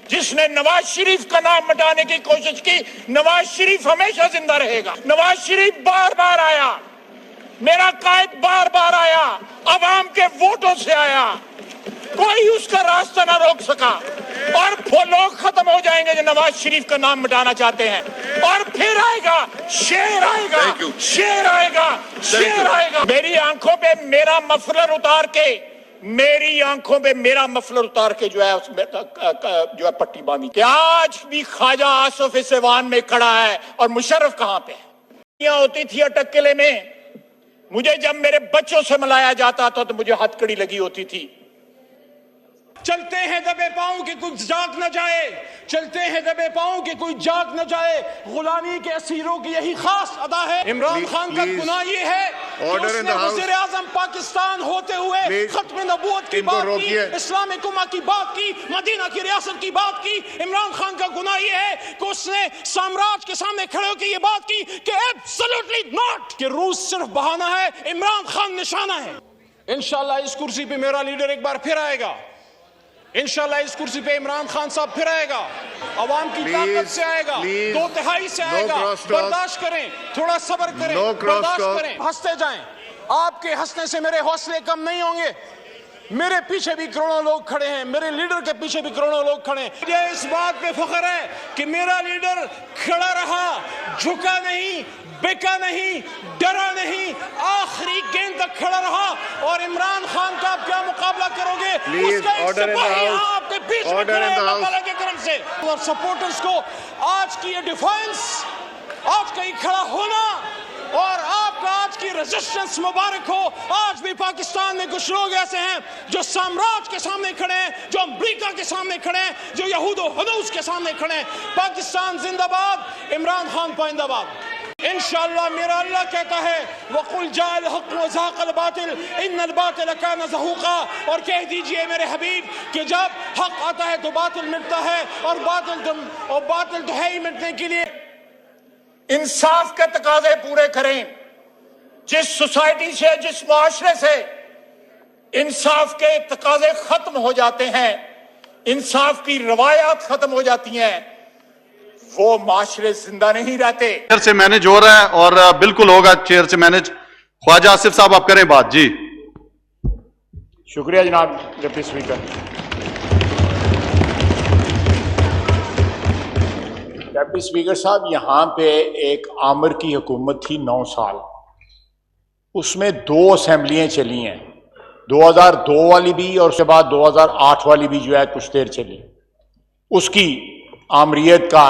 جس نے نواز شریف کا نام مٹانے کی کوشش کی، نواز شریف ہمیشہ زندہ رہے گا۔ نواز شریف بار بار آیا، میرا قائد بار بار آیا، عوام کے ووٹوں سے آیا، کوئی اس کا راستہ نہ روک سکا، اور وہ لوگ ختم ہو جائیں گے جو نواز شریف کا نام مٹانا چاہتے ہیں، اور پھر آئے گا شیر، آئے گا شیر، آئے گا شیر، آئے گا۔ میری آنکھوں پہ میرا مفلر اتار کے، میری آنکھوں پہ میرا مفلر اتار کے جو ہے پٹی باندھی کہ آج بھی خواجہ آصف اس ایوان میں کھڑا ہے اور مشرف کہاں پہ ہے۔ ہوتی تھی اٹک قلعے میں، مجھے جب میرے بچوں سے ملایا جاتا تھا تو مجھے ہتھ کڑی لگی ہوتی تھی۔ چلتے ہیں دبے پاؤں کہ کوئی جاگ نہ جائے، چلتے ہیں دبے پاؤں کہ کوئی جاگ نہ جائے، غلامی کے اسیروں کی یہی خاص ادا ہے۔ عمران خان کا گناہ یہ ہے کہ اس نے وزیر اعظم پاکستان ہوتے ہوئے ختم نبوت کی بات کی، اسلام کما کی بات کی، مدینہ کی ریاست کی بات کی۔ عمران خان کا گناہ یہ ہے کہ اس نے سامراج کے سامنے کھڑے ہو کے یہ بات کی کہ ایبسولوٹلی ناٹ، کہ روس صرف بہانہ ہے، عمران خان نشانہ ہے۔ انشاءاللہ اس کرسی پہ میرا لیڈر ایک بار پھر آئے گا، انشاءاللہ اس کرسی پہ عمران خان صاحب پھر آئے گا، عوام کی طاقت سے آئے گا، 2/3 سے آئے گا۔ برداشت کریں، تھوڑا صبر کریں، برداشت کریں، ہنستے جائیں۔ آپ کے ہنسنے سے میرے حوصلے کم نہیں ہوں گے۔ میرے پیچھے بھی کروڑوں لوگ کھڑے ہیں، میرے لیڈر کے پیچھے بھی کروڑوں لوگ کھڑے ہیں۔ مجھے اس بات پہ فخر ہے کہ میرا لیڈر کھڑا رہا، جھکا نہیں، بکا نہیں، ڈرا نہیں، آخری گیند تک کھڑا رہا۔ اور عمران خان کا آپ کیا مقابلہ کرو گے؟ اس کا ایک سپاہی یہاں آپ کے بیچ میں کھڑے ہیں اللہ تعالیٰ کے کرم سے۔ اور سپورٹرز کو آج کی یہ ڈیفینس، آج کا یہ کھڑا ہونا اور آپ کا آج کی ریزسٹنس مبارک ہو۔ آج بھی پاکستان میں کچھ لوگ ایسے ہیں جو سامراج کے سامنے کھڑے ہیں، جو امریکہ کے سامنے کھڑے ہیں، جو یہود و حنوس کے سامنے کھڑے ہیں۔ پاکستان زندہ باد، عمران خان پائندہ باد۔ انشاءاللہ میرا اللہ کہتا ہے وَقُلْ جَاءَ الْحَقُّ وَزَهَقَ الْبَاطِلُ إِنَّ الْبَاطِلَ كَانَ زَهُوقًا، اور کہہ دیجئے میرے حبیب کہ جب حق آتا ہے تو باطل مٹتا ہے، اور باطل تو ہے ہی مٹنے کے لیے۔ انصاف کے تقاضے پورے کریں۔ جس سوسائٹی سے، جس معاشرے سے انصاف کے تقاضے ختم ہو جاتے ہیں، انصاف کی روایات ختم ہو جاتی ہیں، وہ معاشرے زندہ نہیں رہتے۔ چیئر سے مینج ہو رہا ہے اور بالکل ہوگا چیئر سے مینج۔ خواجہ آصف صاحب آپ کریں بات۔ جی شکریہ جناب ڈپٹی اسپیکر۔ ڈپٹی اسپیکر صاحب، یہاں پہ ایک عامر کی حکومت تھی 9 سال، اس میں 2 اسمبلیاں چلی ہیں، 2002 والی بھی اور اس کے بعد 2008 والی بھی جو ہے کچھ دیر چلی۔ اس کی آمریت کا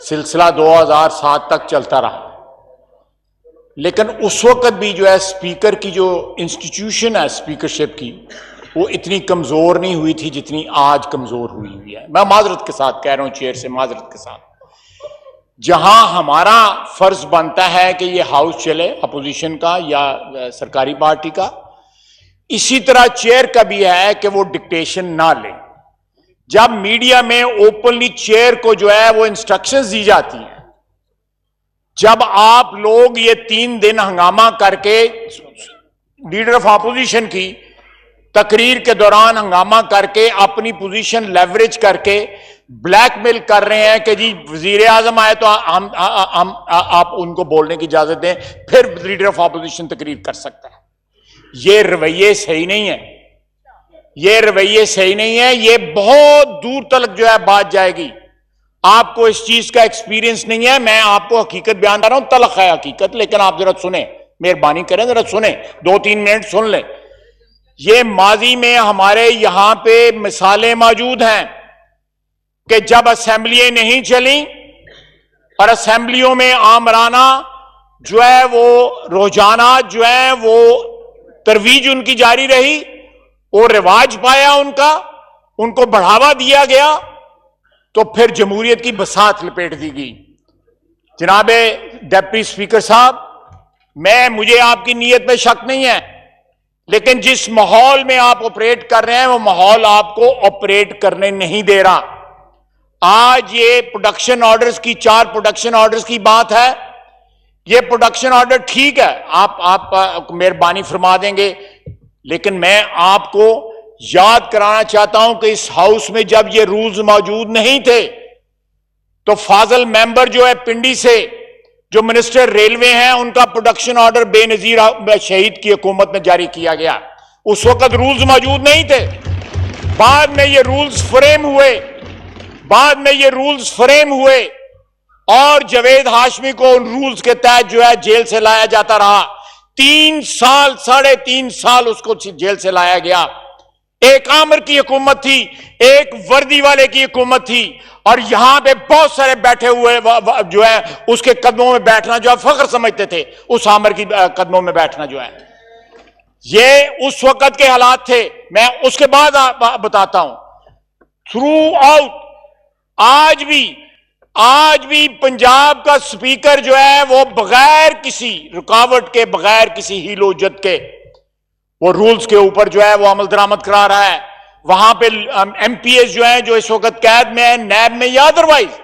سلسلہ 2007 تک چلتا رہا، لیکن اس وقت بھی جو ہے اسپیکر کی جو انسٹیٹیوشن ہے اسپیکرشپ کی، وہ اتنی کمزور نہیں ہوئی تھی جتنی آج کمزور ہوئی ہے۔ میں معذرت کے ساتھ کہہ رہا ہوں، چیئر سے معذرت کے ساتھ۔ جہاں ہمارا فرض بنتا ہے کہ یہ ہاؤس چلے اپوزیشن کا یا سرکاری پارٹی کا، اسی طرح چیئر کا بھی ہے کہ وہ ڈکٹیشن نہ لے۔ جب میڈیا میں اوپنلی چیئر کو جو ہے وہ انسٹرکشنز دی جاتی ہیں، جب آپ لوگ یہ 3 دن ہنگامہ کر کے لیڈر آف اپوزیشن کی تقریر کے دوران ہنگامہ کر کے اپنی پوزیشن لیوریج کر کے بلیک میل کر رہے ہیں کہ جی وزیر اعظم آئے تو آپ ان کو بولنے کی اجازت دیں، پھر لیڈر آف اپوزیشن تقریر کر سکتا ہے، یہ رویے صحیح نہیں ہے، یہ رویے صحیح نہیں ہے۔ یہ بہت دور تک جو ہے بات جائے گی۔ آپ کو اس چیز کا ایکسپیرینس نہیں ہے، میں آپ کو حقیقت بیان کر رہا ہوں، تلخ ہے حقیقت، لیکن آپ ذرا سنیں، مہربانی کریں ذرا سنیں، 2-3 منٹ سن لیں۔ یہ ماضی میں ہمارے یہاں پہ مثالیں موجود ہیں کہ جب اسمبلیاں نہیں چلیں اور اسمبلیوں میں آمرانہ جو ہے وہ رجحانات جو ہے وہ ترویج ان کی جاری رہی، وہ رواج پایا ان کو بڑھاوا دیا گیا، تو پھر جمہوریت کی بساط لپیٹ دی گئی۔ جناب ڈپٹی اسپیکر صاحب، مجھے آپ کی نیت میں شک نہیں ہے، لیکن جس ماحول میں آپ آپریٹ کر رہے ہیں وہ ماحول آپ کو آپریٹ کرنے نہیں دے رہا۔ آج یہ پروڈکشن آرڈرز کی 4 پروڈکشن آرڈرز کی بات ہے، یہ پروڈکشن آرڈر ٹھیک ہے، آپ مہربانی فرما دیں گے، لیکن میں آپ کو یاد کرانا چاہتا ہوں کہ اس ہاؤس میں جب یہ رولز موجود نہیں تھے تو فاضل ممبر جو ہے پنڈی سے جو منسٹر ریلوے ہیں ان کا پروڈکشن آرڈر بے نظیر شہید کی حکومت میں جاری کیا گیا. اس وقت رولز موجود نہیں تھے. بعد میں یہ رولز فریم ہوئے اور جاوید ہاشمی کو ان رولز کے تحت جو ہے جیل سے لایا جاتا رہا. 3 سال 3.5 سال اس کو جیل سے لایا گیا. ایک عامر کی حکومت تھی, ایک وردی والے کی حکومت تھی, اور یہاں پہ بہت سارے بیٹھے ہوئے جو ہے اس کے قدموں میں بیٹھنا جو ہے فخر سمجھتے تھے. اس عامر کی قدموں میں بیٹھنا جو ہے یہ اس وقت کے حالات تھے. میں اس کے بعد بتاتا ہوں. تھرو آؤٹ آج بھی پنجاب کا سپیکر جو ہے وہ بغیر کسی رکاوٹ کے, بغیر کسی ہیل و جد کے وہ رولز کے اوپر جو ہے وہ عمل درآمد کرا رہا ہے. وہاں پہ ایم پی ایس جو ہیں جو اس وقت قید میں ہیں, نیب میں یا ادروائز,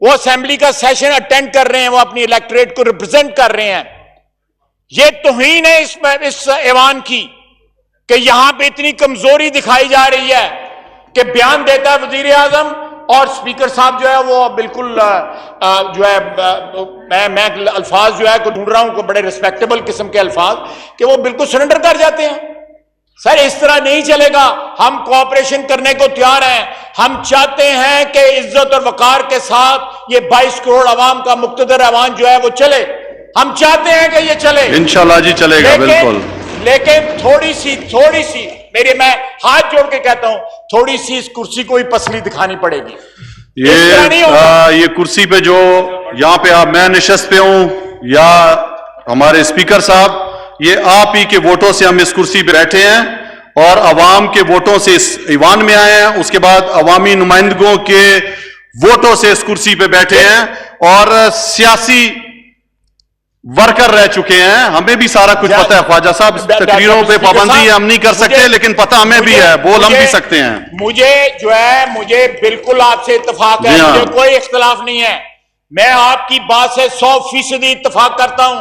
وہ اسمبلی کا سیشن اٹینڈ کر رہے ہیں, وہ اپنی الیکٹریٹ کو ریپرزینٹ کر رہے ہیں. یہ توہین ہے اس ایوان کی کہ یہاں پہ اتنی کمزوری دکھائی جا رہی ہے کہ بیان دیتا ہے وزیر اعظم اور سپیکر صاحب جو ہے وہ بالکل جو ہے میں الفاظ جو ہے کو ڈھونڈ رہا ہوں کو بڑے ریسپیکٹیبل قسم کے الفاظ کہ وہ بالکل سرنڈر کر جاتے ہیں. سر اس طرح نہیں چلے گا. ہم کوآپریشن کرنے کو تیار ہیں. ہم چاہتے ہیں کہ عزت اور وقار کے ساتھ یہ 22 کروڑ عوام کا مقتدر ایوان جو ہے وہ چلے. ہم چاہتے ہیں کہ یہ چلے, انشاءاللہ جی چلے گا بالکل. لیکن تھوڑی سی میں ہاتھ جوڑ کے کہتا ہوں تھوڑی سی اس کرسی کو ہی پسلی دکھانی پڑے گی. یہ کرسی پہ جو یہاں پہ میں نشست پہ ہوں یا ہمارے اسپیکر صاحب, یہ آپ ہی کے ووٹوں سے ہم اس کرسی پہ بیٹھے ہیں اور عوام کے ووٹوں سے اس ایوان میں آئے ہیں. اس کے بعد عوامی نمائندگوں کے ووٹوں سے اس کرسی پہ بیٹھے ہیں اور سیاسی ورکر رہ چکے ہیں. ہمیں بھی سارا کچھ پتہ ہے خواجہ صاحب. تقریروں پہ پابندی ہم نہیں کر سکتے لیکن پتہ ہمیں بھی ہے, بول ہم بھی سکتے ہیں. مجھے بالکل آپ سے اتفاق ہے, مجھے کوئی اختلاف نہیں ہے. میں آپ کی بات سے 100% اتفاق کرتا ہوں.